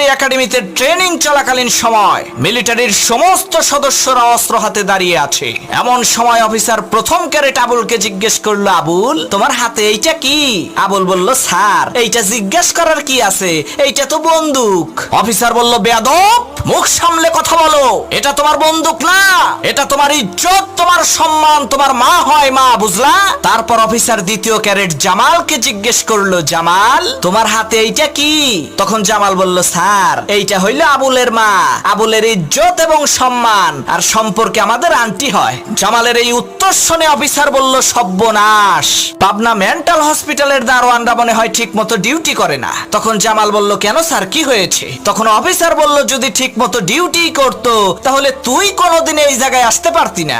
Military একাডেমিতে training চলাকালীন সময় মিলিটারির সমস্ত সদস্যরা অস্ত্র হাতে দাঁড়িয়ে আছে। এমন সময় অফিসার প্রথম ক্যারেট আবুলকে জিজ্ঞেস করলো, আবুল তোমার হাতে এইটা কি? আবুল বলল, স্যার এইটা জিজ্ঞেস করার কি আছে, এইটা তো বন্দুক। অফিসার বলল, বেয়াদব, মুখ সামলে কথা বলো, এটা তোমার বন্দুক না, এটা তোমার ইজ্জত, তোমার সম্মান, তোমার মা হয় মা, বুঝলা? তারপর অফিসার দ্বিতীয় ক্যারেট জামালকে জিজ্ঞেস করলো, জামাল তোমার হাতে এইটা কি? তখন জামাল বলল, স্যার এইটা হইল আবুলের মা, আবুলের ইজ্জত এবং সম্মান আর সম্পর্কে আমাদের আন্টি হয়। জামালের এই উত্তর শুনে অফিসার বলল, সর্বনাশ, পাবনা মেন্টাল হসপিটালের দারোয়ানরা মনে হয় ঠিক মতো ডিউটি করে না। তখন জামাল বলল, কেন স্যার, কি হয়েছে? তখন অফিসার বলল, যদি ঠিক মতো ডিউটি করতো তাহলে তুই কোনোদিন এই জায়গায় আসতে পারতি না।